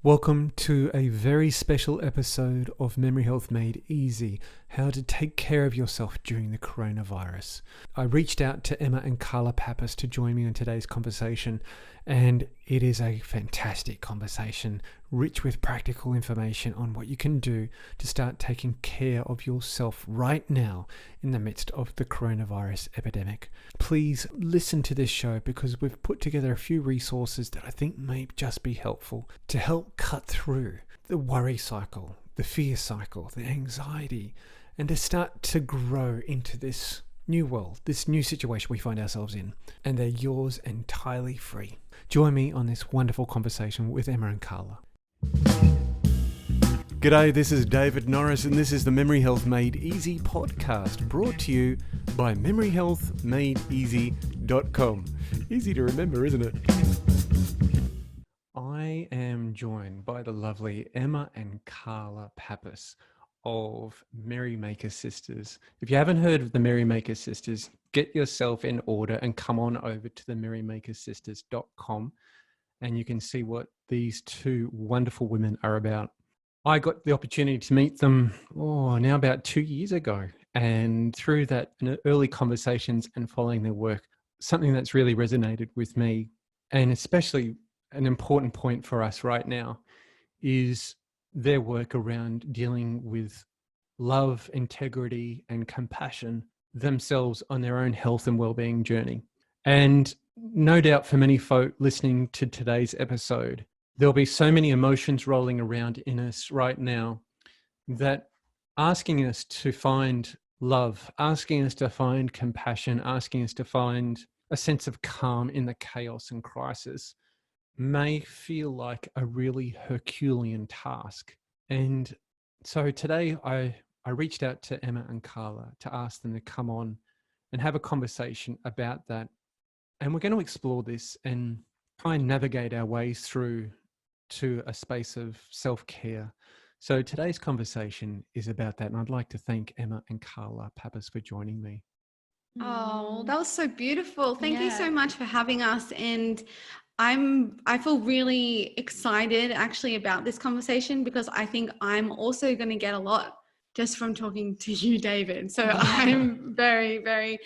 Welcome to a very special episode of Memory Health Made Easy, how to take care of yourself during the coronavirus. I reached out to Emma and Carla Pappas to join me on today's conversation, and it is a fantastic conversation, rich with practical information on what you can do to start taking care of yourself right now in the midst of the coronavirus epidemic. Please listen to this show because we've put together a few resources that I think may just be helpful to help cut through the worry cycle, the fear cycle, the anxiety, and to start to grow into this new world, this new situation we find ourselves in, and they're yours entirely free. Join me on this wonderful conversation with Emma and Carla. G'day, this is David Norris, and this is the Memory Health Made Easy podcast, brought to you by memoryhealthmadeeasy.com. Easy to remember, isn't it? I am joined by the lovely Emma and Carla Pappas of Merrymaker Sisters. If you haven't heard of the Merrymaker Sisters, get yourself in order and come on over to the merrymakersisters.com and you can see what these two wonderful women are about. I got the opportunity to meet them now about 2 years ago, and through that early conversations and following their work, something that's really resonated with me, and especially an important point for us right now, is their work around dealing with love, integrity, and compassion themselves on their own health and well-being journey. And no doubt for many folk listening to today's episode, there'll be so many emotions rolling around in us right now that asking us to find love, asking us to find compassion, asking us to find a sense of calm in the chaos and crisis may feel like a really Herculean task. And so today I reached out to Emma and Carla to ask them to come on and have a conversation about that. And we're going to explore this and try and navigate our ways through to a space of self-care. So today's conversation is about that. And I'd like to thank Emma and Carla Pappas for joining me. Oh, that was so beautiful. Thank you so much for having us. And I feel really excited actually about this conversation because I think I'm also going to get a lot just from talking to you, David. So I'm very, very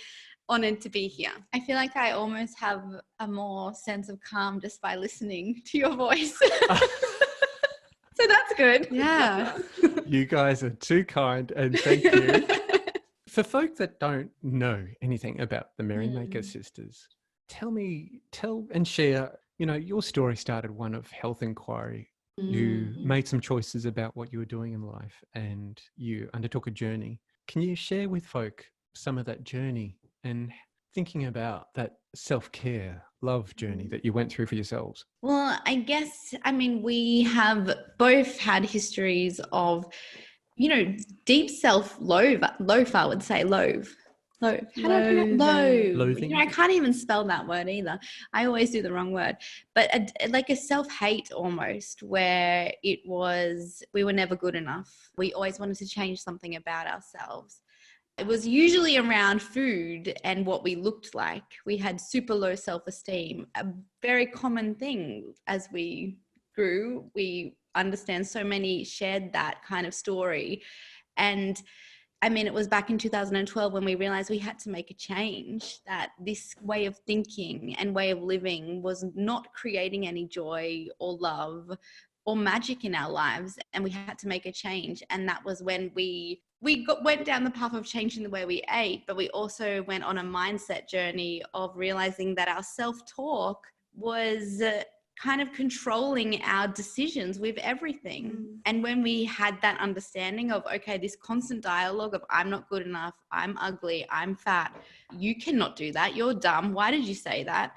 honored to be here. I feel like I almost have a more sense of calm just by listening to your voice. So that's good. Yeah. You guys are too kind, and thank you. For folk that don't know anything about the Merrymaker Sisters, tell and share, your story started one of health inquiry. You made some choices about what you were doing in life and you undertook a journey. Can you share with folk some of that journey and thinking about that self-care, love journey that you went through for yourselves? Well, I guess, we have both had histories of, deep self-loathe, I would say, loathe. How do I pronounce loathe? Loathing? I can't even spell that word either. I always do the wrong word. But like a self-hate almost, where it was, we were never good enough. We always wanted to change something about ourselves. It was usually around food and what we looked like. We had super low self-esteem, a very common thing as we grew. We understand so many shared that kind of story. And it was back in 2012 when we realized we had to make a change, that this way of thinking and way of living was not creating any joy or love or magic in our lives. And we had to make a change. And that was when we went down the path of changing the way we ate, but we also went on a mindset journey of realizing that our self-talk was kind of controlling our decisions with everything. And when we had that understanding of, okay, this constant dialogue of I'm not good enough, I'm ugly, I'm fat, you cannot do that, you're dumb, why did you say that,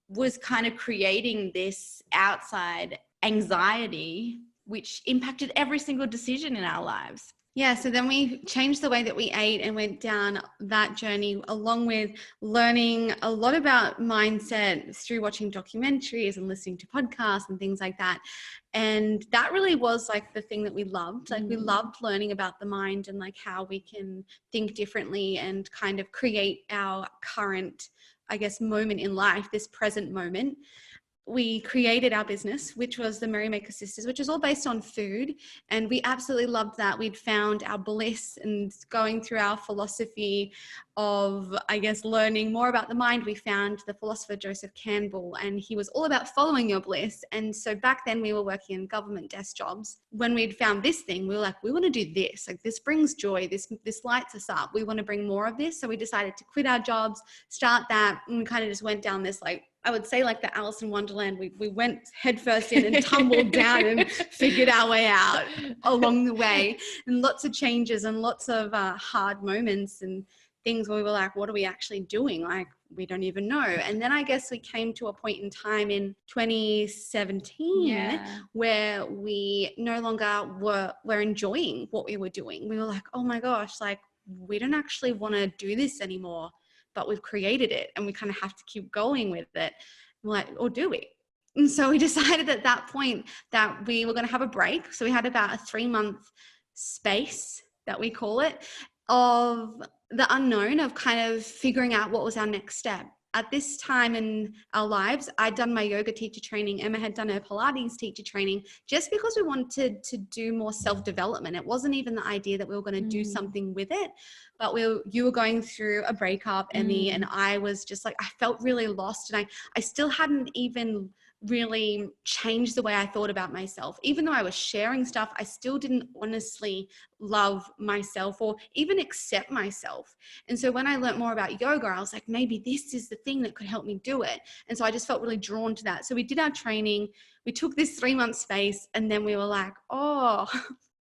was kind of creating this outside anxiety, which impacted every single decision in our lives. Yeah, so then we changed the way that we ate and went down that journey, along with learning a lot about mindset through watching documentaries and listening to podcasts and things like that. And that really was like the thing that we loved. Like we loved learning about the mind and like how we can think differently and kind of create our current, moment in life, this present moment. we created our business, which was the Merrymaker Sisters, which is all based on food. And we absolutely loved that. We'd found our bliss, and going through our philosophy of, I guess, learning more about the mind, we found the philosopher Joseph Campbell, and he was all about following your bliss. And so back then we were working in government desk jobs. When we'd found this thing, we were like, we want to do this. Like, this brings joy. This lights us up. We want to bring more of this. So we decided to quit our jobs, start that, and we kind of just went down this, like, I would say, like the Alice in Wonderland, we went headfirst in and tumbled down and figured our way out along the way. And lots of changes and lots of hard moments and things where we were like, what are we actually doing? Like, we don't even know. And then I guess we came to a point in time in 2017 where we no longer were enjoying what we were doing. We were like, oh my gosh, like, we don't actually want to do this anymore, but we've created it and we kind of have to keep going with it. We're like, or do we? And so we decided at that point that we were going to have a break. So we had about a 3-month space, that we call it, of the unknown, of kind of figuring out what was our next step. At this time in our lives, I'd done my yoga teacher training. Emma had done her Pilates teacher training, just because we wanted to do more self-development. It wasn't even the idea that we were going to do something with it, but you were going through a breakup, Emmy, and I was just like, I felt really lost, and I still hadn't even really changed the way I thought about myself. Even though I was sharing stuff, I still didn't honestly love myself or even accept myself. And so when I learned more about yoga, I was like, maybe this is the thing that could help me do it. And so I just felt really drawn to that. So we did our training, we took this 3-month space, and then we were like, oh,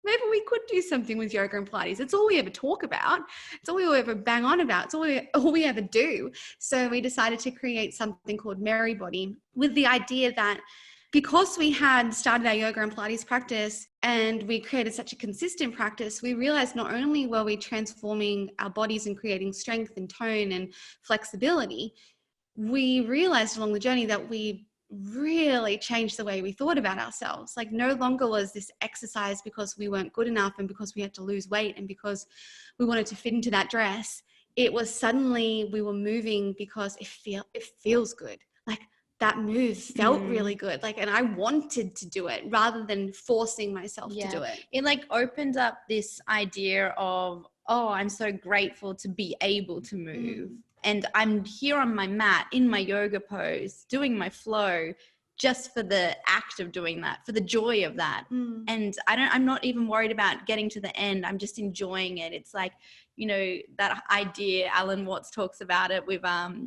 maybe we could do something with yoga and Pilates. It's all we ever talk about. It's all we ever bang on about. It's all we ever do. So we decided to create something called Merry Body, with the idea that because we had started our yoga and Pilates practice and we created such a consistent practice, we realized not only were we transforming our bodies and creating strength and tone and flexibility, we realized along the journey that we really changed the way we thought about ourselves. Like, no longer was this exercise because we weren't good enough and because we had to lose weight and because we wanted to fit into that dress. It was suddenly we were moving because it feels good. Like, that move felt really good. Like, and I wanted to do it rather than forcing myself to do it. It like opened up this idea of, oh, I'm so grateful to be able to move. And I'm here on my mat in my yoga pose, doing my flow, just for the act of doing that, for the joy of that. And I'm not even worried about getting to the end. I'm just enjoying it. It's like, you know, that idea, Alan Watts talks about it with,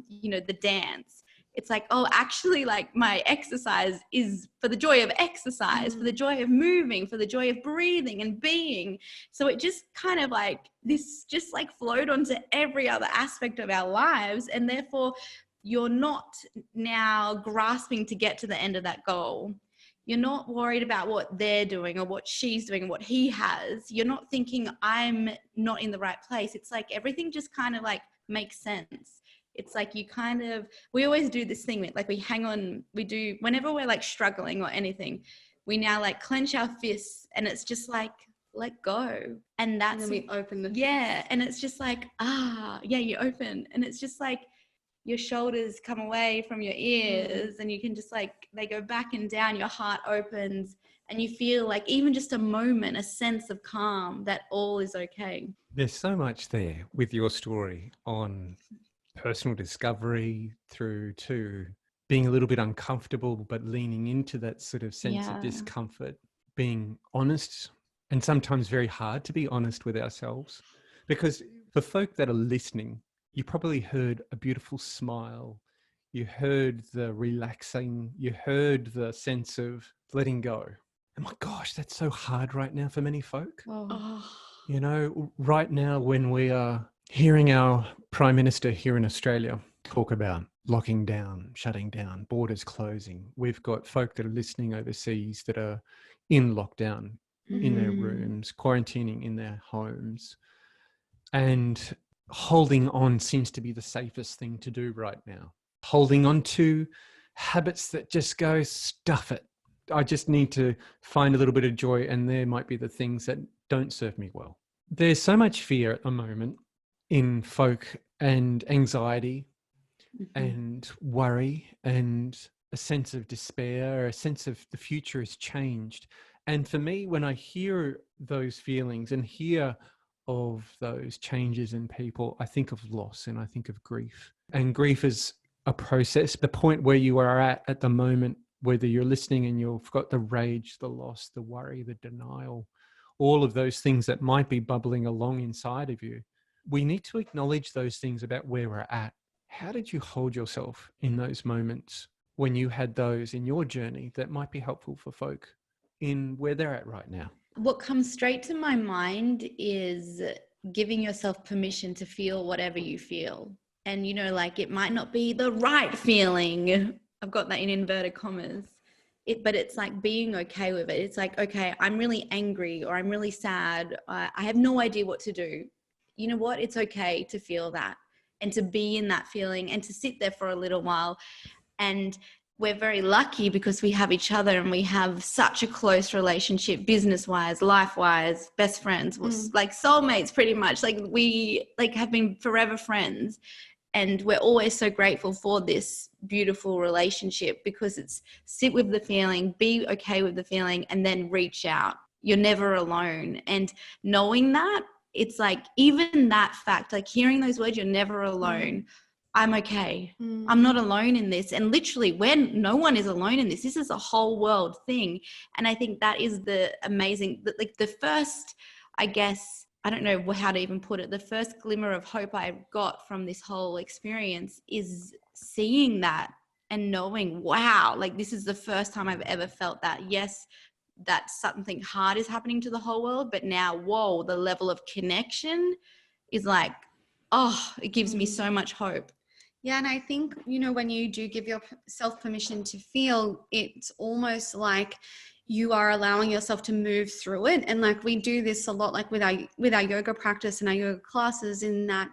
you know, the dance. It's like, oh, actually, like, my exercise is for the joy of exercise, for the joy of moving, for the joy of breathing and being. So it just kind of like, this just like flowed onto every other aspect of our lives. And therefore, you're not now grasping to get to the end of that goal. You're not worried about what they're doing or what she's doing, what he has. You're not thinking, I'm not in the right place. It's like everything just kind of like makes sense. It's like you kind of, we always do this thing, like we hang on, we do, whenever we're like struggling or anything, we now like clench our fists and it's just like, let go. And that's, and then we open the and it's just like, you open, and it's just like your shoulders come away from your ears and you can just like, they go back and down, your heart opens and you feel like even just a moment, a sense of calm, that all is okay. There's so much there with your story, on personal discovery through to being a little bit uncomfortable, but leaning into that sort of sense of discomfort, being honest, and sometimes very hard to be honest with ourselves. Because for folk that are listening, you probably heard a beautiful smile, you heard the relaxing, you heard the sense of letting go. And my gosh, that's so hard right now for many folk. You know, right now when we are hearing our Prime Minister here in Australia talk about locking down, shutting down, borders closing, we've got folk that are listening overseas that are in lockdown, in their rooms, quarantining in their homes. And holding on seems to be the safest thing to do right now. Holding on to habits that just go, stuff it. I just need to find a little bit of joy, and there might be the things that don't serve me well. There's so much fear at the moment in folk, and anxiety and worry and a sense of despair, a sense of the future has changed. And for me, when I hear those feelings and hear of those changes in people, I think of loss and I think of grief. And grief is a process, the point where you are at the moment, whether you're listening and you've got the rage, the loss, the worry, the denial, all of those things that might be bubbling along inside of you. We need to acknowledge those things about where we're at. How did you hold yourself in those moments when you had those in your journey that might be helpful for folk in where they're at right now? What comes straight to my mind is giving yourself permission to feel whatever you feel. And, you know, like it might not be the right feeling. I've got that in inverted commas. But it's like being okay with it. It's like, okay, I'm really angry or I'm really sad. I have no idea what to do. You know what? It's okay to feel that and to be in that feeling and to sit there for a little while. And we're very lucky because we have each other and we have such a close relationship, business-wise, life-wise, best friends, like soulmates pretty much. Like we like have been forever friends. And we're always so grateful for this beautiful relationship because it's sit with the feeling, be okay with the feeling, and then reach out. You're never alone. And knowing that, it's like even that fact, like hearing those words, you're never alone. I'm okay. I'm not alone in this. And literally when no one is alone in this is a whole world thing. And I think that is the amazing, like the first, I guess, I don't know how to even put it. The first glimmer of hope I got from this whole experience is seeing that and knowing, wow, like this is the first time I've ever felt that. Yes, that something hard is happening to the whole world, but now, whoa, the level of connection is like, oh, it gives me so much hope. Yeah, and I think, you know, when you do give yourself permission to feel, it's almost like you are allowing yourself to move through it. And like we do this a lot, like with our yoga practice and our yoga classes, in that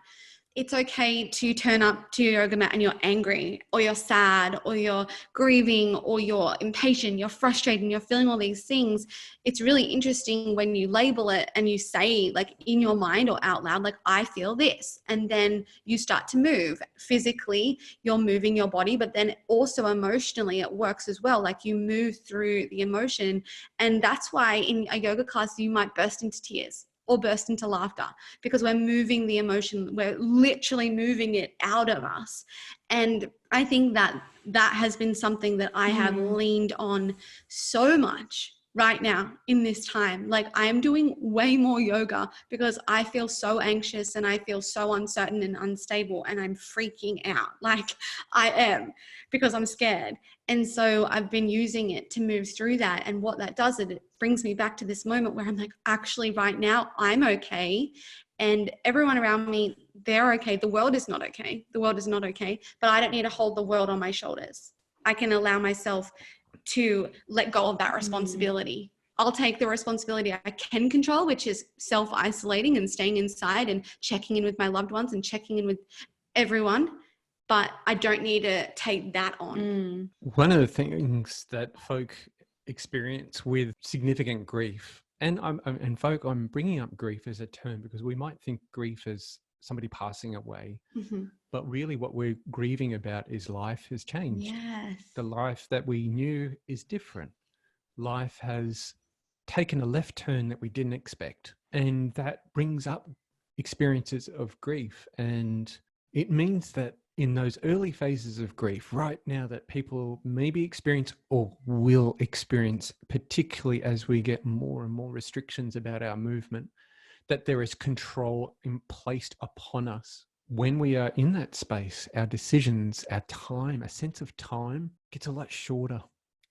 it's okay to turn up to your yoga mat and you're angry or you're sad or you're grieving or you're impatient, you're frustrated, and you're feeling all these things. It's really interesting when you label it and you say, like in your mind or out loud, like I feel this, and then you start to move physically, you're moving your body, but then also emotionally it works as well. Like you move through the emotion. And that's why in a yoga class you might burst into tears or burst into laughter, because we're moving the emotion, we're literally moving it out of us. And I think that has been something that I have leaned on so much right now in this time. Like I'm doing way more yoga because I feel so anxious and I feel so uncertain and unstable and I'm freaking out. Like I am, because I'm scared. And so I've been using it to move through that. And what that does, it brings me back to this moment where I'm like, actually right now I'm okay. And everyone around me, they're okay. The world is not okay. The world is not okay. But I don't need to hold the world on my shoulders. I can allow myself to let go of that responsibility. I'll take the responsibility I can control, which is self-isolating and staying inside and checking in with my loved ones and checking in with everyone. But I don't need to take that on. One of the things that folk experience with significant grief, and I'm bringing up grief as a term because we might think grief as somebody passing away, but really what we're grieving about is life has changed. Yes. The life that we knew is different. Life has taken a left turn that we didn't expect, and that brings up experiences of grief. And it means that in those early phases of grief, right now, that people maybe experience or will experience, particularly as we get more and more restrictions about our movement, that there is control placed upon us. When we are in that space, our decisions, our time, a sense of time gets a lot shorter.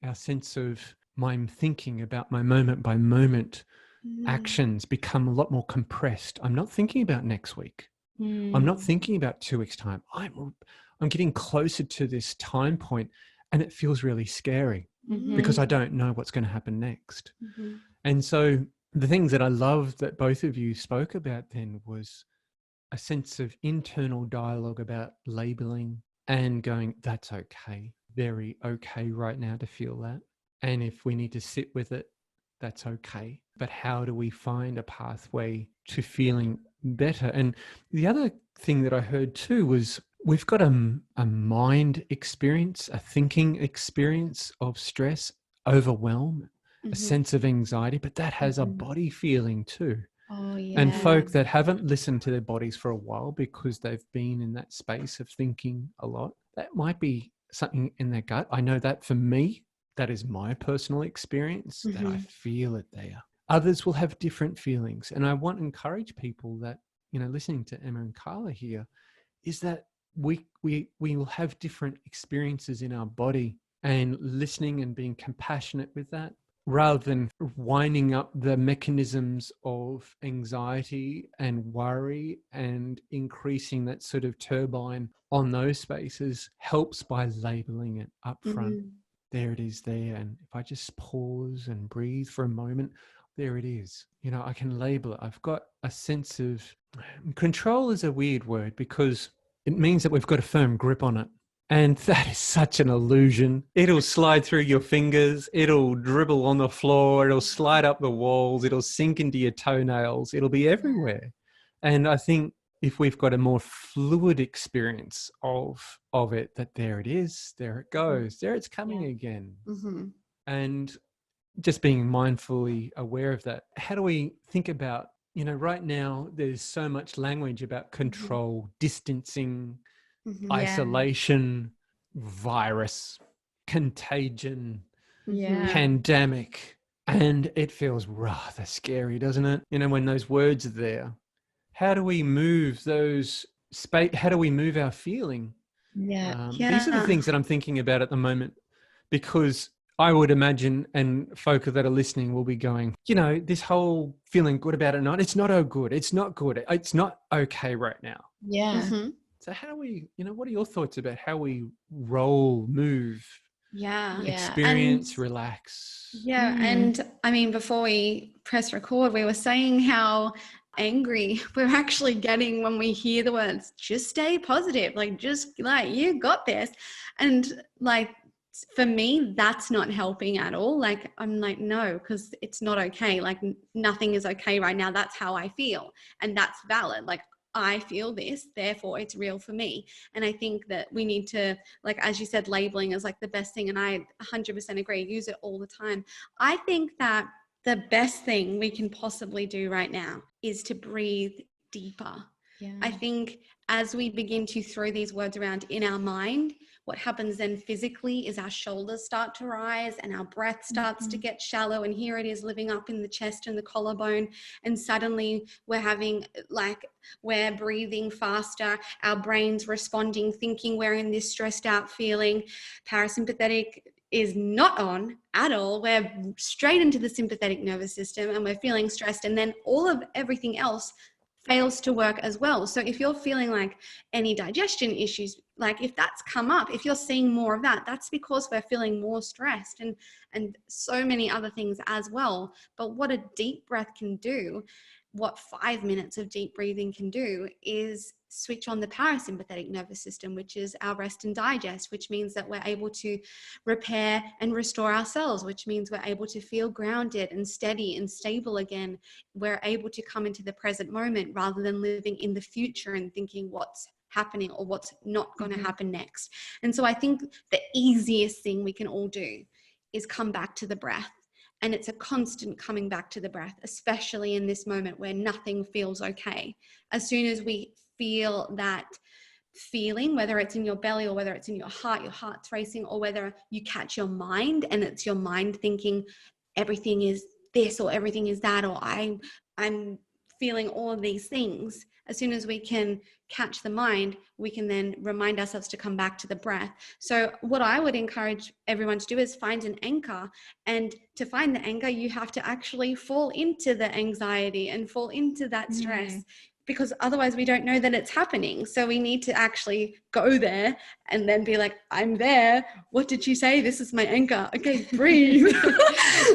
Our sense of my thinking about my moment by moment actions become a lot more compressed. I'm not thinking about next week. I'm not thinking about 2 weeks' time. I'm getting closer to this time point, and it feels really scary because I don't know what's going to happen next. And so the things that I love that both of you spoke about then was a sense of internal dialogue about labeling and going, that's okay, very okay right now to feel that. And if we need to sit with it, that's okay. But how do we find a pathway to feeling better? And the other thing that I heard too was we've got a mind experience, a thinking experience of stress, overwhelm, a sense of anxiety, but that has a body feeling too. Oh, And yeah. folk that haven't listened to their bodies for a while because they've been in that space of thinking a lot, that might be something in their gut. I know that for me, that is my personal experience, that I feel it there. Others will have different feelings. And I want to encourage people that, listening to Emma and Carla here, is that we will have different experiences in our body, and listening and being compassionate with that, rather than winding up the mechanisms of anxiety and worry and increasing that sort of turbine on those spaces, helps by labeling it up front. There it is there. And if I just pause and breathe for a moment, there it is. I can label it. I've got a sense of control. Is a weird word because it means that we've got a firm grip on it. And that is such an illusion. It'll slide through your fingers. It'll dribble on the floor. It'll slide up the walls. It'll sink into your toenails. It'll be everywhere. And I think if we've got a more fluid experience of it, that there it is, there it goes, there it's coming again. And just being mindfully aware of that. How do we think about, right now there's so much language about control, distancing, isolation, virus, contagion, pandemic. And it feels rather scary, doesn't it? When those words are there. How do we move those space? How do we move our feeling? These are the things that I'm thinking about at the moment, because I would imagine, and folk that are listening will be going, this whole feeling good about it, it's not oh good. It's not good. It's not okay right now. Yeah. So how do we, what are your thoughts about how we roll, move, experience, relax? Yeah. And I mean, before we press record, we were saying how angry we're actually getting when we hear the words, just stay positive. You got this. And for me, that's not helping at all. I'm like, no, because it's not okay. Nothing is okay right now. That's how I feel. And that's valid. I feel this, therefore it's real for me. And I think that we need to, as you said, labeling is the best thing. And I 100% agree, use it all the time. I think that the best thing we can possibly do right now is to breathe deeper. I think as we begin to throw these words around in our mind, what happens then physically is our shoulders start to rise and our breath starts to get shallow. And here it is living up in the chest and the collarbone. And suddenly we're breathing faster. Our brain's responding, thinking we're in this stressed out feeling. Parasympathetic is not on at all. We're straight into the sympathetic nervous system and we're feeling stressed. And then all of everything else fails to work as well. So if you're feeling any digestion issues, if that's come up, if you're seeing more of that, that's because we're feeling more stressed and so many other things as well. But what a deep breath can do, what 5 minutes of deep breathing can do, is switch on the parasympathetic nervous system, which is our rest and digest, which means that we're able to repair and restore ourselves, which means we're able to feel grounded and steady and stable again. We're able to come into the present moment rather than living in the future and thinking what's happening or what's not going to happen next. And so I think the easiest thing we can all do is come back to the breath. And it's a constant coming back to the breath, especially in this moment where nothing feels okay. As soon as we feel that feeling, whether it's in your belly or whether it's in your heart's racing, or whether you catch your mind and it's your mind thinking everything is this or everything is that, or I'm feeling all of these things. As soon as we can catch the mind, we can then remind ourselves to come back to the breath. So what I would encourage everyone to do is find an anchor. And to find the anchor, you have to actually fall into the anxiety and fall into that stress. Because otherwise we don't know that it's happening. So we need to actually go there and then be like, I'm there. What did you say? This is my anchor. Okay, breathe.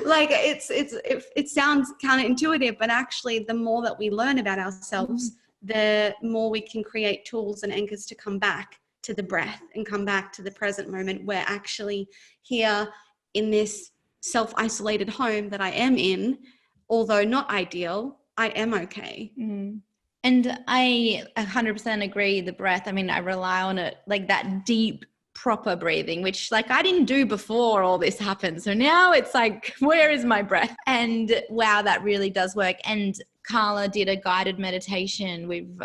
It sounds counterintuitive, but actually the more that we learn about ourselves, the more we can create tools and anchors to come back to the breath and come back to the present moment. We're actually here in this self-isolated home that I am in, although not ideal, I am okay. And I 100% agree. The breath, I mean, I rely on it, like that deep, proper breathing, which like I didn't do before all this happened. So now it's like, where is my breath? And wow, that really does work. And Carla did a guided meditation with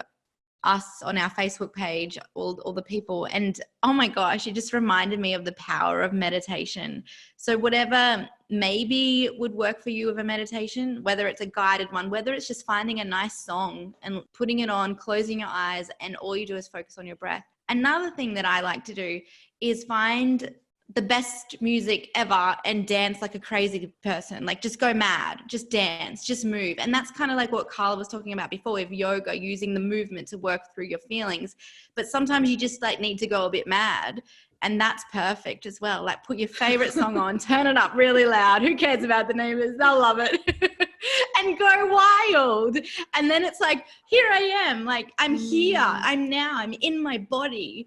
us on our Facebook page, all the people. And oh my gosh, it just reminded me of the power of meditation. So whatever maybe would work for you with a meditation, whether it's a guided one, whether it's just finding a nice song and putting it on, closing your eyes, and all you do is focus on your breath. Another thing that I like to do is find the best music ever and dance like a crazy person. Like just go mad, just dance, just move. And that's kind of like what Carla was talking about before with yoga, using the movement to work through your feelings. But sometimes you just like need to go a bit mad, and that's perfect as well. Like put your favorite song on, turn it up really loud. Who cares about the neighbors? They'll love it. And go wild. And then it's like, here I am. Like I'm here. I'm in my body.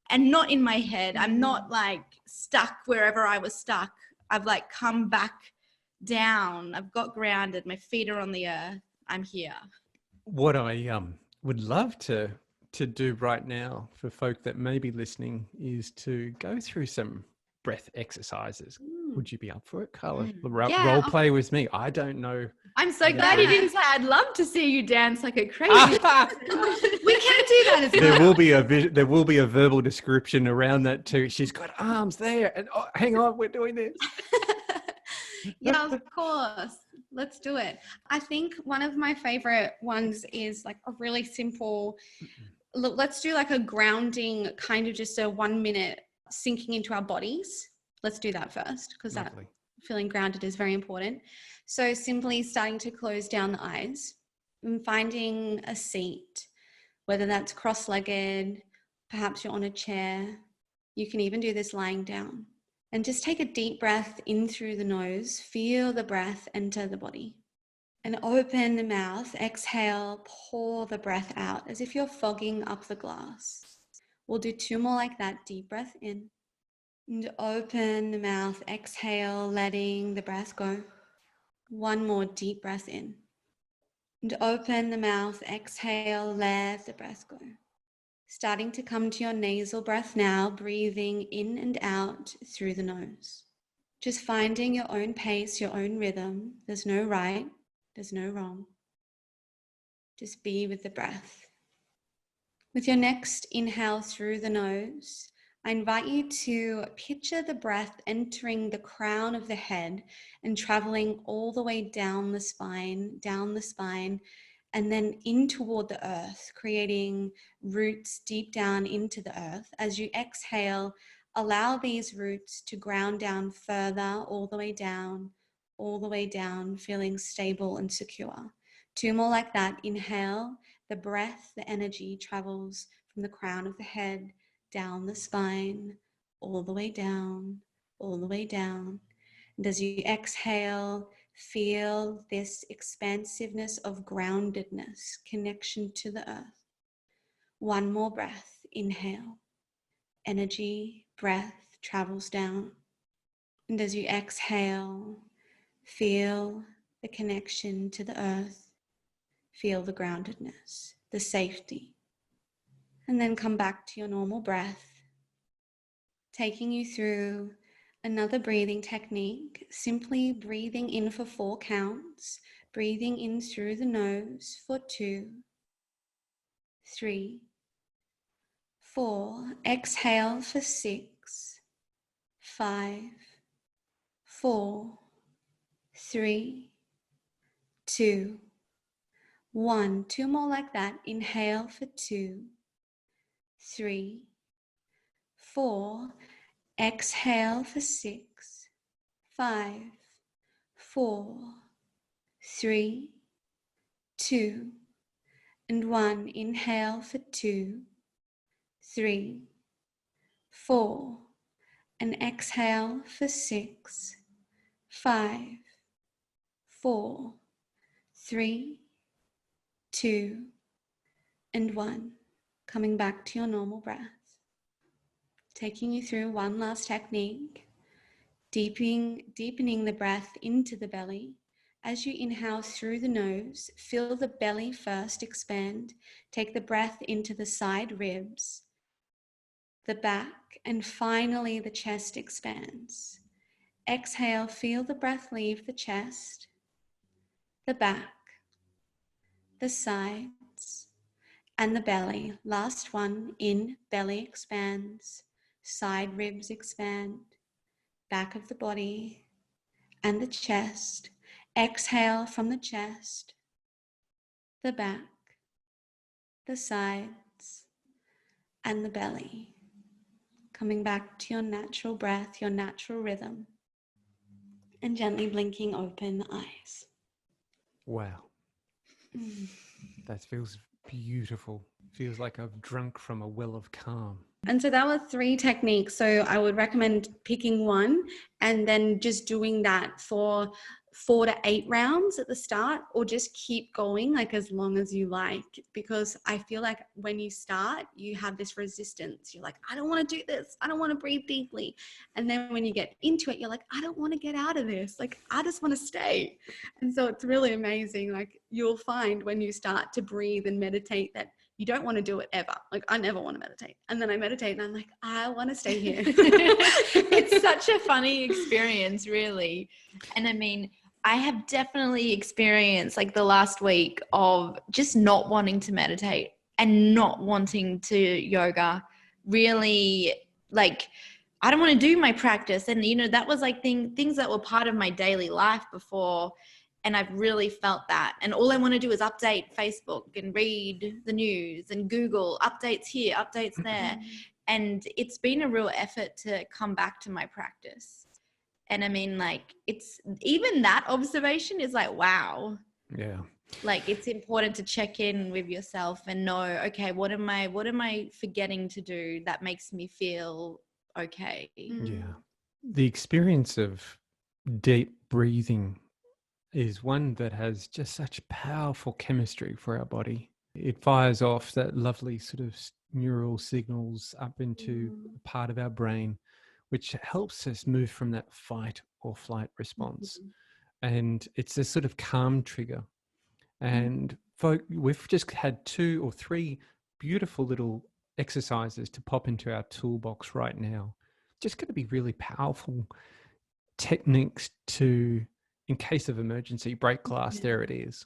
And not in my head. I'm not like stuck wherever I was stuck. I've like come back down. I've got grounded. My feet are on the earth. I'm here. What I would love to do right now for folk that may be listening is to go through some breath exercises. Would you be up for it, Carla? Role play with me. I don't know. I'm so glad you didn't say I'd love to see you dance like a crazy. We can do that as well. There will be a verbal description around that too. She's got arms there, and oh, hang on, we're doing this. Yeah, of course. Let's do it. I think one of my favorite ones is like a really simple. Look, let's do like a grounding, kind of just a 1 minute sinking into our bodies. Let's do that first, because that feeling grounded is very important. So simply starting to close down the eyes and finding a seat, whether that's cross-legged, perhaps you're on a chair. You can even do this lying down. And just take a deep breath in through the nose. Feel the breath enter the body. And open the mouth. Exhale, pour the breath out as if you're fogging up the glass. We'll do 2 more like that. Deep breath in. And open the mouth. Exhale, letting the breath go. 1 more deep breath in. And open the mouth. Exhale, let the breath go. Starting to come to your nasal breath now, breathing in and out through the nose. Just finding your own pace, your own rhythm. There's no right, there's no wrong. Just be with the breath. With your next inhale through the nose, I invite you to picture the breath entering the crown of the head and traveling all the way down the spine, and then in toward the earth, creating roots deep down into the earth. As you exhale, allow these roots to ground down further, all the way down, feeling stable and secure. 2 more like that. Inhale, the breath, the energy travels from the crown of the head, down the spine, all the way down. And as you exhale, feel this expansiveness of groundedness, connection to the earth. 1 more breath. Inhale. Energy, breath travels down. And as you exhale, feel the connection to the earth. Feel the groundedness, the safety. And then come back to your normal breath, taking you through another breathing technique, simply breathing in for 4 counts, breathing in through the nose for 2, 3, 4. Exhale for 6, 5, 4, 3, 2, 1. 2 more like that. Inhale for 2, 3, 4. Exhale for 6, 5, 4, 3, 2, and 1. Inhale for 2, 3, 4, and exhale for 6, 5, 4, 3, 2, and 1. Coming back to your normal breath. Taking you through one last technique, deepening the breath into the belly, As you inhale through the nose, feel the belly first expand. Take the breath into the side ribs, the back, and finally the chest expands. Exhale, feel the breath leave the chest, the back, the sides, and the belly. Last one, in, belly expands, side ribs expand, back of the body, and the chest. Exhale from the chest, the back, the sides, and the belly. Coming back to your natural breath, your natural rhythm, and gently blinking open the eyes. Wow. That feels beautiful. Feels like I've drunk from a well of calm. And so that were 3 techniques. So I would recommend picking one and then just doing that for 4 to 8 rounds at the start, or just keep going like as long as you like, because I feel like when you start, you have this resistance. You're like, I don't want to do this. I don't want to breathe deeply. And then when you get into it, you're like, I don't want to get out of this. Like, I just want to stay. And so it's really amazing. Like, you'll find when you start to breathe and meditate that you don't want to do it ever. Like, I never want to meditate. And then I meditate and I'm like, I want to stay here. It's such a funny experience, really. And I mean, I have definitely experienced like the last week of just not wanting to meditate and not wanting to yoga. Really, like, I don't want to do my practice. And, you know, that was like things that were part of my daily life before. And I've really felt that. And all I want to do is update Facebook and read the news and Google updates here, updates there. And it's been a real effort to come back to my practice. And I mean, like, it's even that observation is like, wow. Yeah. Like, it's important to check in with yourself and know, okay, what am I forgetting to do that makes me feel okay? Yeah. The experience of deep breathing is one that has just such powerful chemistry for our body. It fires off that lovely sort of neural signals up into a part of our brain, which helps us move from that fight or flight response. And it's a sort of calm trigger. And we've just had 2 or 3 beautiful little exercises to pop into our toolbox right now. Just going to be really powerful techniques to, in case of emergency, break glass. There it is.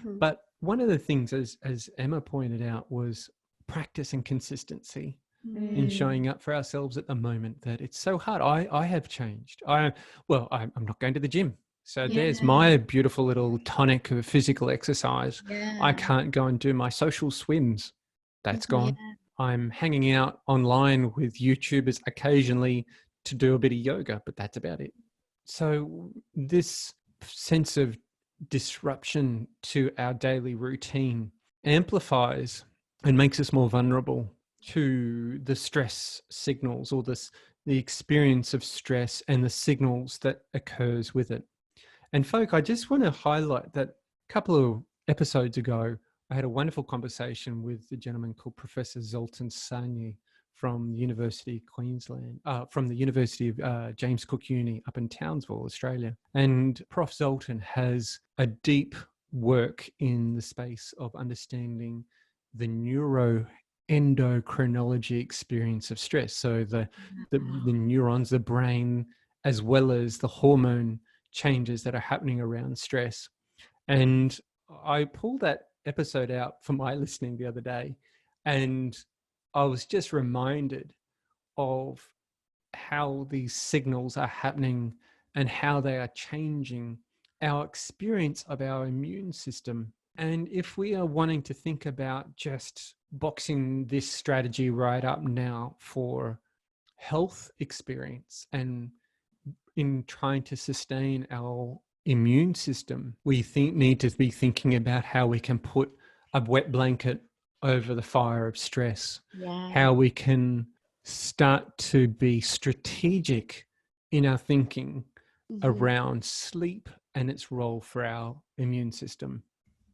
But one of the things, as Emma pointed out, was practice and consistency in showing up for ourselves at the moment, that it's so hard. I have changed. I'm not going to the gym. So there's my beautiful little tonic of physical exercise. I can't go and do my social swims. That's gone. I'm hanging out online with YouTubers occasionally to do a bit of yoga, but that's about it. So this sense of disruption to our daily routine amplifies and makes us more vulnerable to the stress signals, or the experience of stress and the signals that occurs with it. And folk, I just want to highlight that a couple of episodes ago, I had a wonderful conversation with a gentleman called Professor Zoltan Sanyi from the University of Queensland, from the University of James Cook Uni up in Townsville, Australia. And Prof. Zoltan has a deep work in the space of understanding the neuroendocrinology experience of stress. So the neurons, the brain, as well as the hormone changes that are happening around stress. And I pulled that episode out for my listening the other day, and I was just reminded of how these signals are happening and how they are changing our experience of our immune system. And if we are wanting to think about just boxing this strategy right up now for health experience, and in trying to sustain our immune system, we need to be thinking about how we can put a wet blanket over the fire of stress, how we can start to be strategic in our thinking around sleep and its role for our immune system.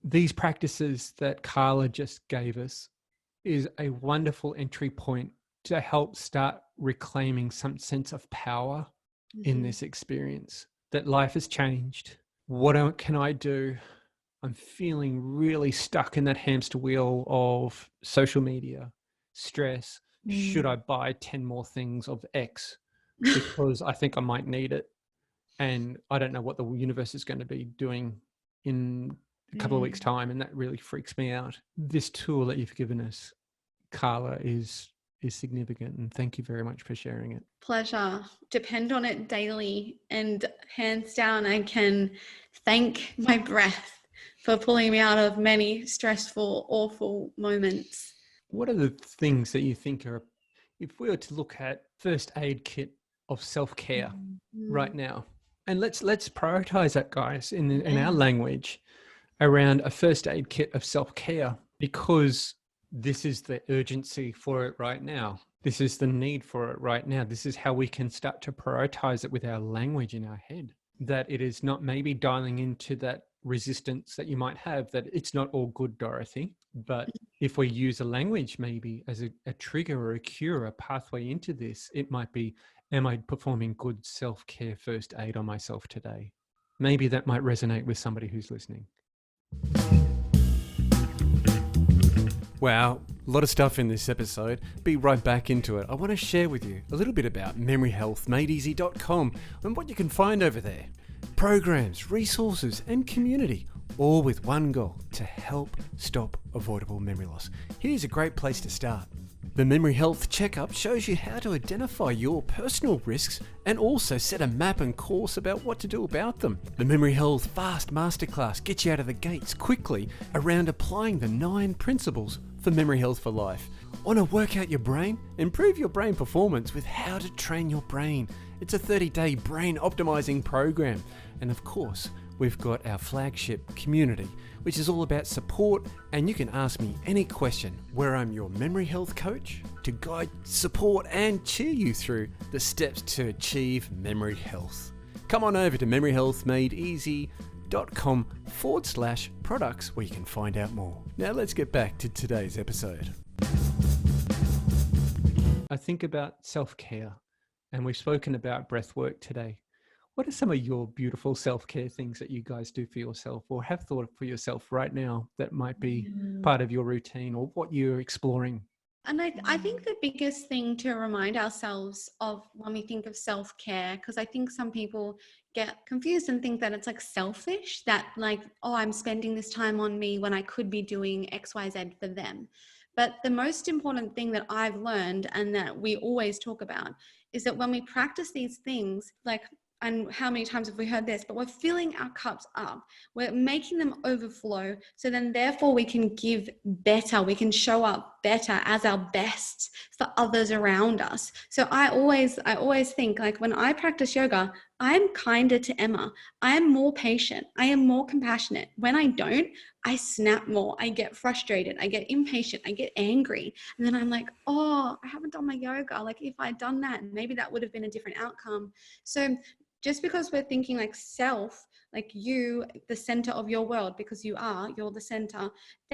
These practices that Carla just gave us is a wonderful entry point to help start reclaiming some sense of power in this experience, that life has changed. Can I do? I'm feeling really stuck in that hamster wheel of social media, stress. Should I buy 10 more things of X because I think I might need it? And I don't know what the universe is going to be doing in a couple of weeks' time. And that really freaks me out. This tool that you've given us, Carla, is significant. And thank you very much for sharing it. Pleasure. Depend on it daily. And hands down, I can thank my breath for pulling me out of many stressful, awful moments. What are the things that you think are, if we were to look at first aid kit of self-care right now, and let's prioritize that, guys, in our language around a first aid kit of self-care, because this is the urgency for it right now. This is the need for it right now. This is how we can start to prioritize it with our language in our head, that it is not maybe dialing into that resistance that you might have, that it's not all good, Dorothy. But if we use a language maybe as a trigger or a cure, a pathway into this, it might be, am I performing good self-care first aid on myself today? Maybe that might resonate with somebody who's listening. Wow, a lot of stuff in this episode. Be right back into it. I want to share with you a little bit about memoryhealthmadeeasy.com and what you can find over there. Programs, resources, and community, all with one goal: to help stop avoidable memory loss. Here's a great place to start. The Memory Health Checkup shows you how to identify your personal risks and also set a map and course about what to do about them. The Memory Health Fast Masterclass gets you out of the gates quickly around applying the 9 principles for memory health for life. Want to work out your brain? Improve your brain performance with How to Train Your Brain. It's a 30-day brain optimizing program. And of course, we've got our flagship community, which is all about support, and you can ask me any question, where I'm your memory health coach to guide, support, and cheer you through the steps to achieve memory health. Come on over to memoryhealthmadeeasy.com/products where you can find out more. Now let's get back to today's episode. I think about self-care, and we've spoken about breath work today. What are some of your beautiful self-care things that you guys do for yourself or have thought for yourself right now that might be part of your routine or what you're exploring? And I think the biggest thing to remind ourselves of when we think of self-care, because I think some people get confused and think that it's like selfish, that like, oh, I'm spending this time on me when I could be doing X, Y, Z for them. But the most important thing that I've learned and that we always talk about is that when we practice these things, like, and how many times have we heard this, but we're filling our cups up. We're making them overflow. So then therefore we can give better. We can show up better as our best for others around us. So I always think, like, when I practice yoga, I'm kinder to Emma. I am more patient. I am more compassionate. When I don't, I snap more. I get frustrated. I get impatient. I get angry. And then I'm like, oh, I haven't done my yoga. Like, if I'd done that, maybe that would have been a different outcome. So just because we're thinking like self, like you, the center of your world, because you're the center,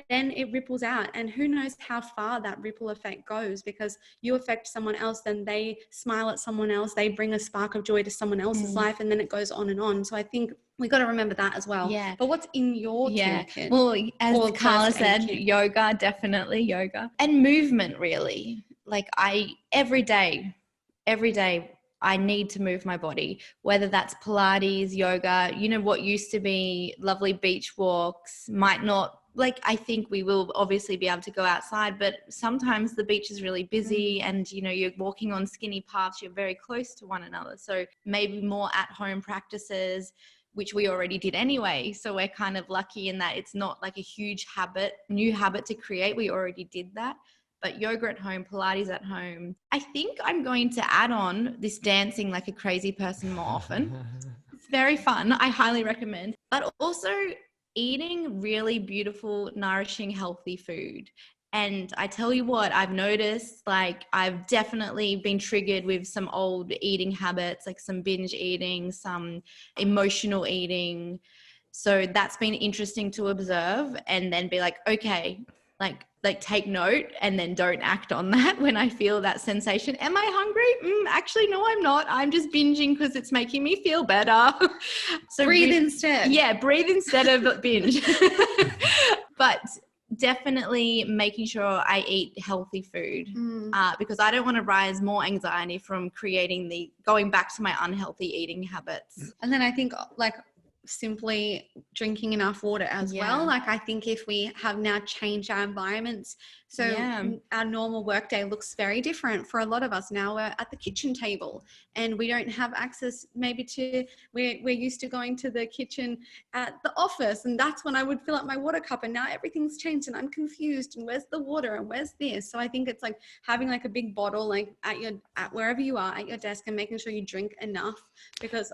then it ripples out. And who knows how far that ripple effect goes, because you affect someone else, then they smile at someone else, they bring a spark of joy to someone else's life, and then it goes on and on. So I think we got to remember that as well. Yeah. But what's in your toolkit? Well, as Or Carla first aid said, kit? yoga, definitely yoga. And movement, really. Like every day, I need to move my body, whether that's Pilates, yoga, what used to be lovely beach walks might not, like, I think we will obviously be able to go outside, but sometimes the beach is really busy and, you're walking on skinny paths, you're very close to one another. So maybe more at-home practices, which we already did anyway. So we're kind of lucky in that it's not like a huge new habit to create. We already did that. But yoga at home, Pilates at home. I think I'm going to add on this dancing like a crazy person more often. It's very fun. I highly recommend. But also eating really beautiful, nourishing, healthy food. And I tell you what, I've noticed, like, I've definitely been triggered with some old eating habits, like some binge eating, some emotional eating. So that's been interesting to observe and then be like, okay, like, like take note and then don't act on that when I feel that sensation. Am I hungry? Actually, no, I'm not. I'm just binging because it's making me feel better. So breathe instead. Yeah, breathe instead of binge. But definitely making sure I eat healthy food because I don't want to rise more anxiety from going back to my unhealthy eating habits. And then I think like simply drinking enough water as well. Like I think if we have now changed our environments, so our normal workday looks very different for a lot of us. Now we're at the kitchen table and we don't have access maybe to, we're used to going to the kitchen at the office, and that's when I would fill up my water cup, and now everything's changed and I'm confused and where's the water and where's this. So I think it's like having like a big bottle like at wherever you are at your desk and making sure you drink enough, because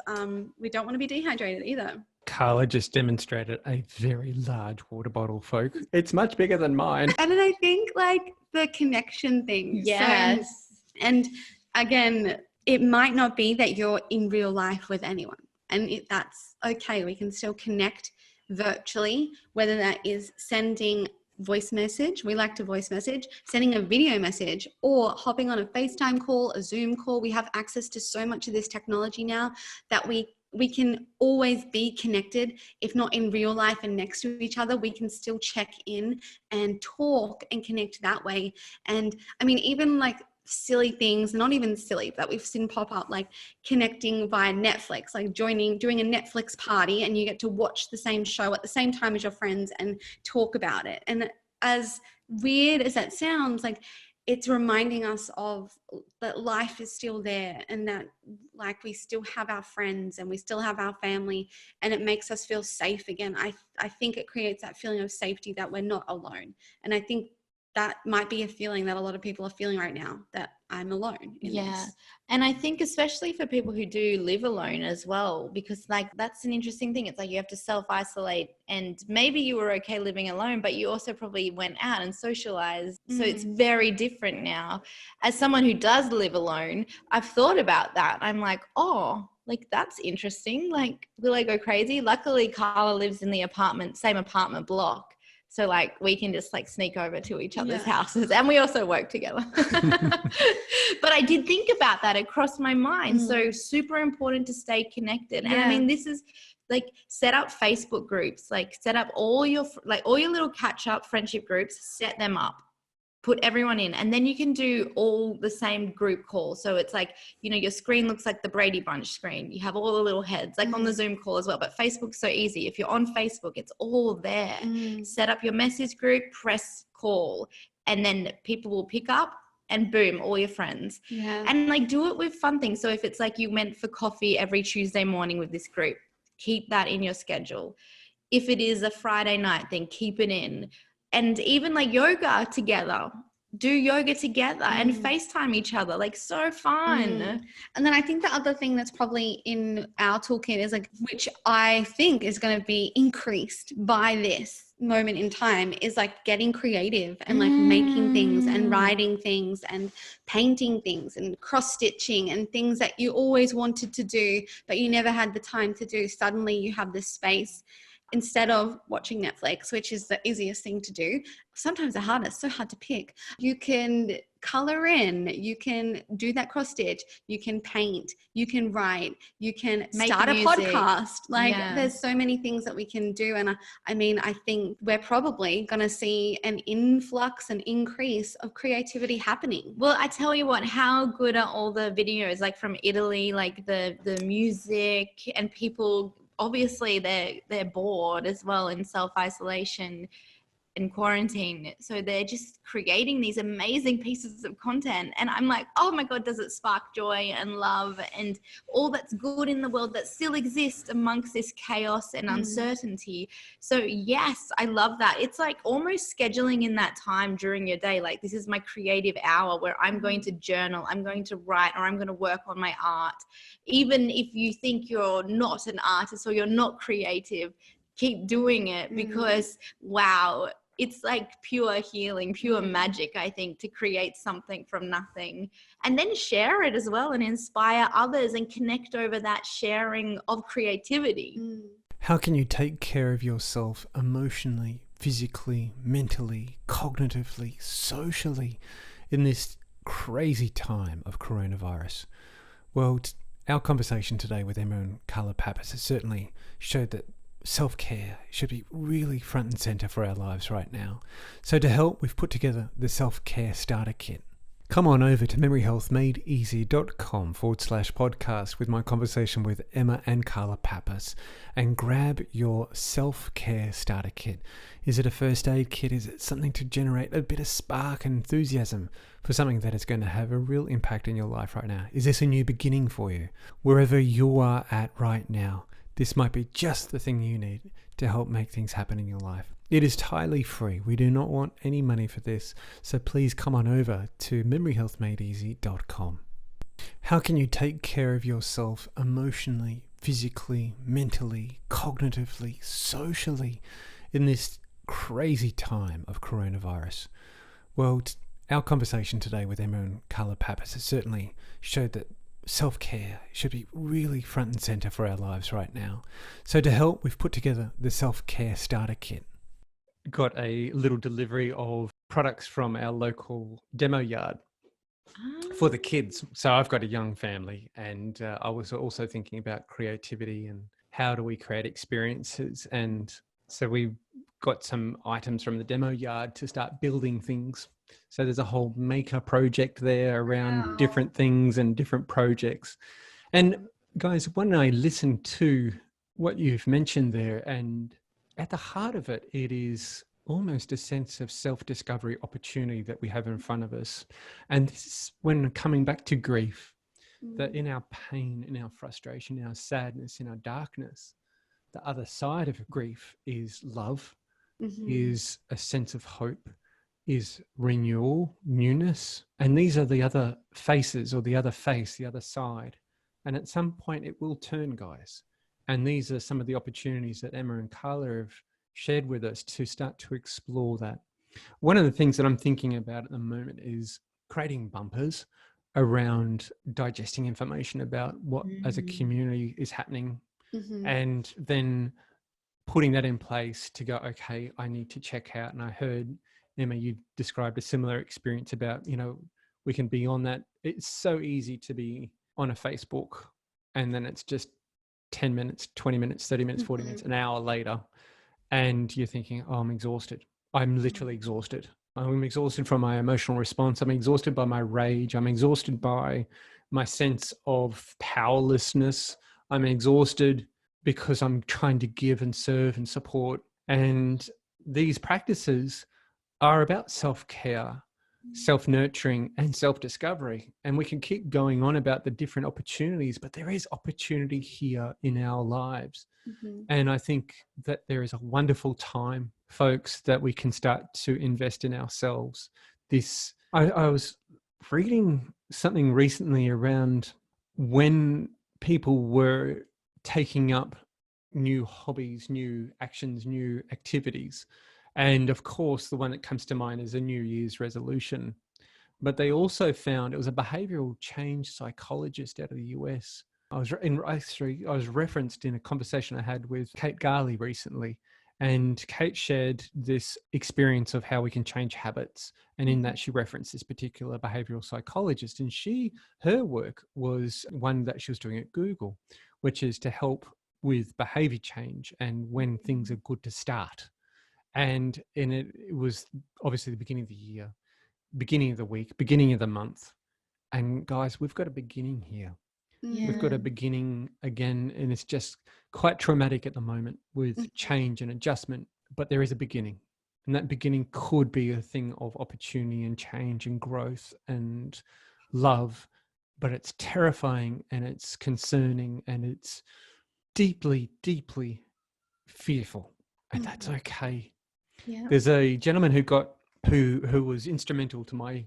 we don't want to be dehydrated either. Carla just demonstrated a very large water bottle, folk. It's much bigger than mine. And then I think like the connection thing. Yes. So, and again, it might not be that you're in real life with anyone, and that's okay. We can still connect virtually, whether that is sending voice message, we like to voice message, sending a video message, or hopping on a FaceTime call, a Zoom call. We have access to so much of this technology now that we can always be connected. If not in real life and next to each other, we can still check in and talk and connect that way. And I mean, even like silly things, not even silly, that we've seen pop up, like connecting via Netflix, like doing a Netflix party, and you get to watch the same show at the same time as your friends and talk about it. And as weird as that sounds, like it's reminding us of that life is still there, and that like we still have our friends and we still have our family, and it makes us feel safe again. I think it creates that feeling of safety that we're not alone. And I think that might be a feeling that a lot of people are feeling right now, that I'm alone in this. And I think especially for people who do live alone as well, because like that's an interesting thing. It's like you have to self-isolate, and maybe you were okay living alone, but you also probably went out and socialized. So it's very different now. As someone who does live alone, I've thought about that. I'm like, oh, like that's interesting. Like, will I go crazy? Luckily, Carla lives in the same apartment block. So like we can just like sneak over to each other's houses, and we also work together. But I did think about that. It crossed my mind. So super important to stay connected. And I mean, this is like set up Facebook groups, like set up all your little catch up friendship groups, set them up. Put everyone in, and then you can do all the same group calls. So it's like, you know, your screen looks like the Brady Bunch screen. You have all the little heads, like on the Zoom call as well. But Facebook's so easy. If you're on Facebook, it's all there. Set up your message group, press call, and then people will pick up, and boom, all your friends. And like do it with fun things. So if it's like you went for coffee every Tuesday morning with this group, keep that in your schedule. If it is a Friday night, then keep it in. And even like yoga together, do yoga together and FaceTime each other, like so fun. And then I think the other thing that's probably in our toolkit is like, which I think is going to be increased by this moment in time, is like getting creative and like making things and writing things and painting things and cross stitching and things that you always wanted to do, but you never had the time to do. Suddenly you have this space. Instead of watching Netflix, which is the easiest thing to do, sometimes the hardest, so hard to pick. You can color in, you can do that cross stitch, you can paint, you can write, you can start a podcast. Like there's so many things that we can do. And I mean, I think we're probably going to see an influx and increase of creativity happening. Well, I tell you what, how good are all the videos like from Italy, like the music, and people obviously they're bored as well in self-isolation and quarantine. So they're just creating these amazing pieces of content. And I'm like, oh my God, does it spark joy and love and all that's good in the world that still exists amongst this chaos and uncertainty. So yes, I love that. It's like almost scheduling in that time during your day. Like this is my creative hour where I'm going to journal, I'm going to write, or I'm going to work on my art. Even if you think you're not an artist or you're not creative, keep doing it, because wow, it's like pure healing, pure magic, I think, to create something from nothing and then share it as well and inspire others and connect over that sharing of creativity. How can you take care of yourself emotionally physically, mentally, cognitively, socially in this crazy time of coronavirus? Well, our conversation today with Emma and Carla Pappas has certainly showed that self-care should be really front and center for our lives right now. So to help, we've put together the self-care starter kit. Come on over to memoryhealthmadeeasy.com/podcast with my conversation with Emma and Carla Pappas and grab your self-care starter kit. Is it a first aid kit? Is it something to generate a bit of spark and enthusiasm for something that is going to have a real impact in your life right now? Is this a new beginning for you? Wherever you are at right now, this might be just the thing you need to help make things happen in your life. It is entirely free. We do not want any money for this. So please come on over to memoryhealthmadeeasy.com. How can you take care of yourself emotionally, physically, mentally, cognitively, socially in this crazy time of coronavirus? Well, our conversation today with Emma and Carla Pappas has certainly showed that self-care should be really front and center for our lives right now. So to help, we've put together the self-care starter kit. Got a little delivery of products from our local demo yard for the kids. So I've got a young family, and I was also thinking about creativity and how do we create experiences. And so we got some items from the demo yard to start building things. So there's a whole maker project there around different things and different projects. And guys, when I listen to what you've mentioned there, and at the heart of it, it is almost a sense of self-discovery opportunity that we have in front of us. And this is when coming back to grief, that in our pain, in our frustration, in our sadness, in our darkness, the other side of grief is love, is a sense of hope, is renewal, newness. And these are the other faces, or the other face, the other side. And at some point it will turn, guys. And these are some of the opportunities that Emma and Carla have shared with us to start to explore that. One of the things that I'm thinking about at the moment is creating bumpers around digesting information about what as a community is happening, and then putting that in place to go, okay, I need to check out. And I heard, Emma, you described a similar experience about, we can be on that. It's so easy to be on a Facebook, and then it's just 10 minutes, 20 minutes, 30 minutes, 40 minutes, an hour later, and you're thinking, oh, I'm exhausted. I'm literally exhausted. I'm exhausted from my emotional response. I'm exhausted by my rage. I'm exhausted by my sense of powerlessness. I'm exhausted because I'm trying to give and serve and support. And these practices are about self-care, self-nurturing, and self-discovery. And we can keep going on about the different opportunities, but there is opportunity here in our lives. And I think that there is a wonderful time, folks, that we can start to invest in ourselves. I was reading something recently around when people were taking up new hobbies, new actions, new activities. And of course, the one that comes to mind is a New Year's resolution. But they also found, it was a behavioral change psychologist out of the US. I was referenced in a conversation I had with Kate Garley recently. And Kate shared this experience of how we can change habits. And in that, she referenced this particular behavioral psychologist. And her work was one that she was doing at Google, which is to help with behavior change and when things are good to start. And it was obviously the beginning of the year, beginning of the week, beginning of the month. And guys, we've got a beginning here. We've got a beginning again, and it's just quite traumatic at the moment with change and adjustment, but there is a beginning. And that beginning could be a thing of opportunity and change and growth and love, but it's terrifying and it's concerning and it's deeply, deeply fearful. And that's okay. Yeah. There's a gentleman who was instrumental to my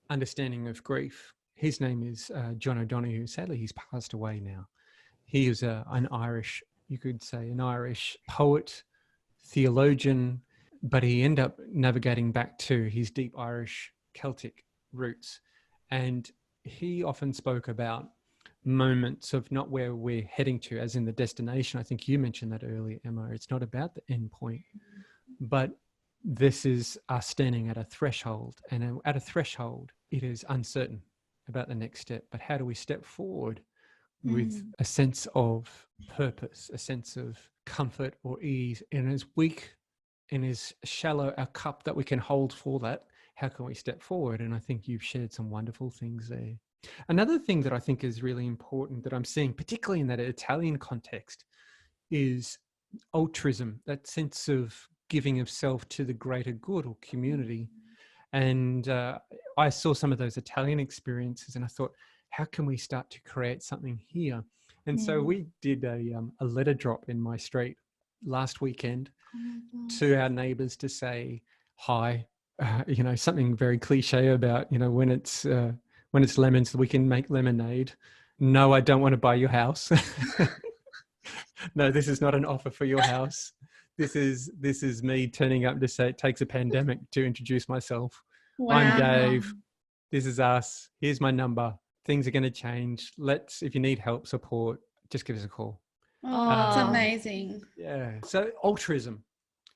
understanding of grief. His name is John O'Donoghue. Sadly, he's passed away now. He is an Irish, you could say, an Irish poet, theologian, but he ended up navigating back to his deep Irish Celtic roots. And he often spoke about moments of not where we're heading to, as in the destination. I think you mentioned that earlier, Emma. It's not about the end point, But this is us standing at a threshold, and at a threshold, it is uncertain about the next step. But how do we step forward with a sense of purpose, a sense of comfort or ease, and as weak and as shallow a cup that we can hold for that, how can we step forward? And I think you've shared some wonderful things there. Another thing that I think is really important that I'm seeing, particularly in that Italian context, is altruism, that sense of giving of self to the greater good or community. And I saw some of those Italian experiences and I thought, how can we start to create something here? And so we did a letter drop in my street last weekend to our neighbors to say hi, you know, something very cliche about, you know, when it's lemons, we can make lemonade. No, I don't want to buy your house. No, this is not an offer for your house. This is me turning up to say it takes a pandemic to introduce myself. Wow. I'm Dave. This is us. Here's my number. Things are going to change. If you need help, support, just give us a call. Oh, that's amazing. Yeah. So altruism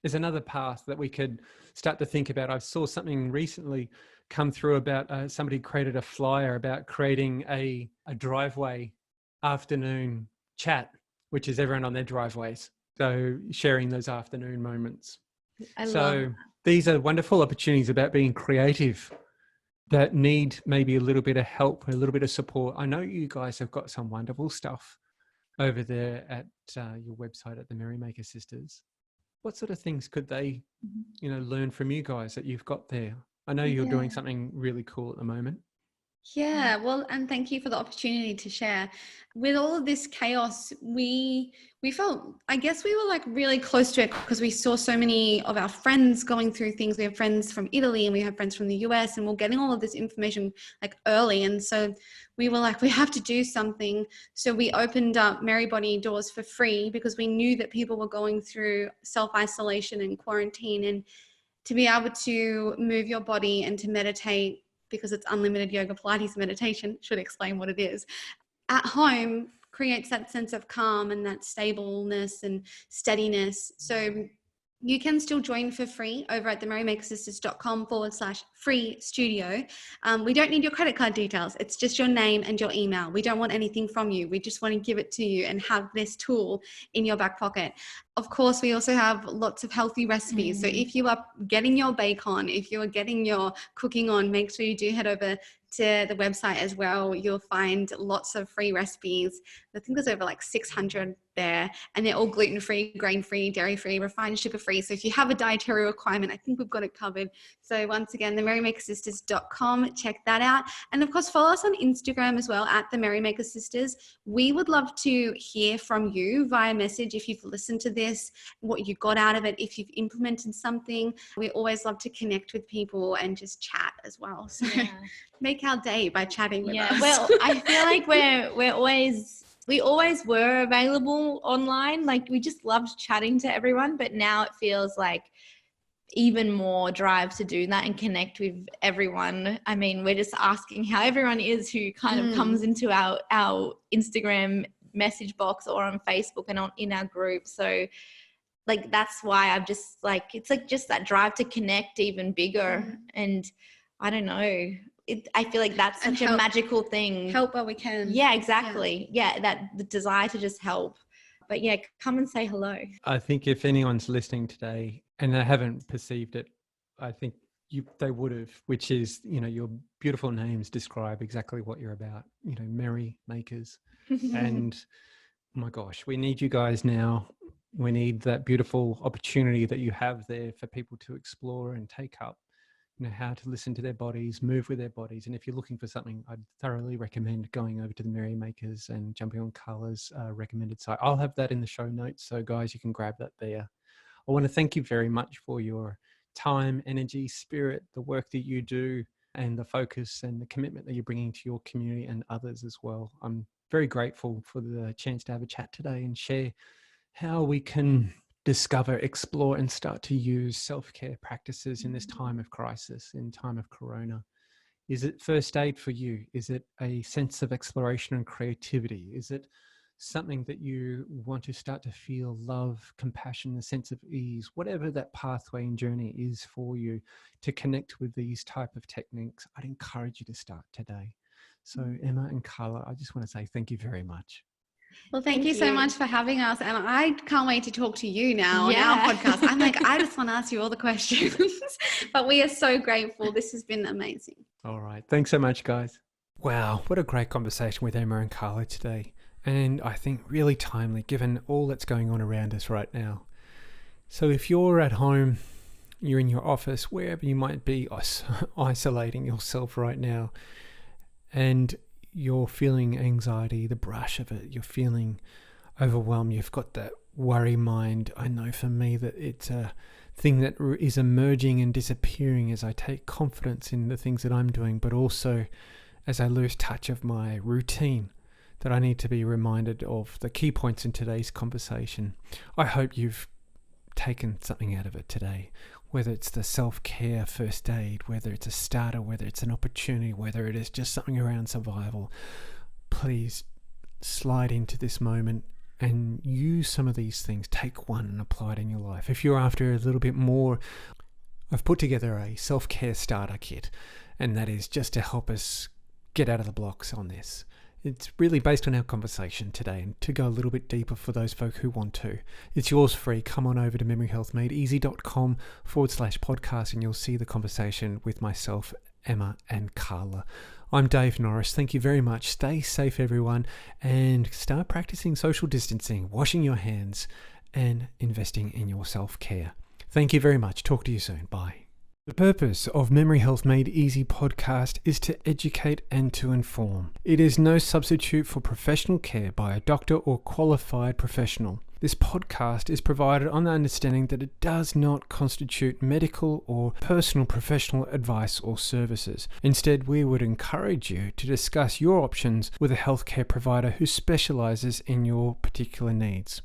is another path that we could start to think about. I saw something recently come through about somebody created a flyer about creating a driveway afternoon chat, which is everyone on their driveways. So sharing those afternoon moments. I love that. These are wonderful opportunities about being creative that need maybe a little bit of help, a little bit of support. I know you guys have got some wonderful stuff over there at your website at the Merrymaker Sisters. What sort of things could they, you know, learn from you guys that you've got there? I know you're doing something really cool at the moment. Yeah, well, and thank you for the opportunity to share. With all of this chaos, we felt, I guess we were like really close to it because we saw so many of our friends going through things. We have friends from Italy and we have friends from the US, and we're getting all of this information like early. And so we were like, we have to do something. So we opened up Merrybody doors for free because we knew that people were going through self-isolation and quarantine, and to be able to move your body and to meditate, because it's unlimited yoga, Pilates, meditation, should explain what it is, at home creates that sense of calm and that stableness and steadiness. So you can still join for free over at the merrymakersisters.com/free studio. We don't need your credit card details. It's just your name and your email. We don't want anything from you. We just want to give it to you and have this tool in your back pocket. Of course, we also have lots of healthy recipes. So if you are getting your bake on, if you are getting your cooking on, make sure you do head over to the website as well. You'll find lots of free recipes. I think there's over like 600 there, and they're all gluten-free, grain-free, dairy-free, refined sugar-free. So if you have a dietary requirement, I think we've got it covered. So once again, the merrymakersisters.com, check that out. And of course, follow us on Instagram as well at the Merrymaker Sisters. We would love to hear from you via message if you've listened to this, what you got out of it, if you've implemented something. We always love to connect with people and just chat as well. So make our day by chatting with us. Well, I feel like we always were available online. Like we just loved chatting to everyone, but now it feels like even more drive to do that and connect with everyone. I mean, we're just asking how everyone is who kind of comes into our Instagram message box or on Facebook and in our group. So like, that's why I've just like, it's like just that drive to connect even bigger. And I don't know, I feel like that's such a magical thing. Help where we can. Yeah, exactly. Yeah, that the desire to just help. But yeah, come and say hello. I think if anyone's listening today and they haven't perceived it, I think they would have, which is, you know, your beautiful names describe exactly what you're about, you know, merry makers. And oh my gosh, we need you guys now. We need that beautiful opportunity that you have there for people to explore and take up, you know, how to listen to their bodies, move with their bodies. And if you're looking for something, I'd thoroughly recommend going over to the Merrymakers and jumping on Carla's recommended site. I'll have that in the show notes. So guys, you can grab that there. I want to thank you very much for your time, energy, spirit, the work that you do, and the focus and the commitment that you're bringing to your community and others as well. I'm very grateful for the chance to have a chat today and share how we can discover, explore, and start to use self-care practices in this time of crisis, in time of corona. Is it first aid for you? Is it a sense of exploration and creativity? Is it something that you want to start to feel love, compassion, a sense of ease, whatever that pathway and journey is for you to connect with these type of techniques, I'd encourage you to start today. So Emma and Carla, I just want to say thank you very much. Well, thank you so much for having us. And I can't wait to talk to you now on Yeah. our podcast. I'm like, I just want to ask you all the questions. But we are so grateful. This has been amazing. All right. Thanks so much, guys. Wow, what a great conversation with Emma and Carla today. And I think really timely given all that's going on around us right now. So if you're at home, you're in your office, wherever you might be isolating yourself right now, and you're feeling anxiety, the brush of it, you're feeling overwhelmed, you've got that worry mind. I know for me that it's a thing that is emerging and disappearing as I take confidence in the things that I'm doing, but also as I lose touch of my routine, that I need to be reminded of the key points in today's conversation. I hope you've taken something out of it today, whether it's the self-care first aid, whether it's a starter, whether it's an opportunity, whether it is just something around survival. Please slide into this moment and use some of these things. Take one and apply it in your life. If you're after a little bit more, I've put together a self-care starter kit, and that is just to help us get out of the blocks on this. It's really based on our conversation today, and to go a little bit deeper for those folk who want to. It's yours free. Come on over to memoryhealthmadeeasy.com/podcast and you'll see the conversation with myself, Emma and Carla. I'm Dave Norris. Thank you very much. Stay safe, everyone, and start practicing social distancing, washing your hands, and investing in your self-care. Thank you very much. Talk to you soon. Bye. The purpose of Memory Health Made Easy podcast is to educate and to inform. It is no substitute for professional care by a doctor or qualified professional. This podcast is provided on the understanding that it does not constitute medical or personal professional advice or services. Instead, we would encourage you to discuss your options with a healthcare provider who specializes in your particular needs.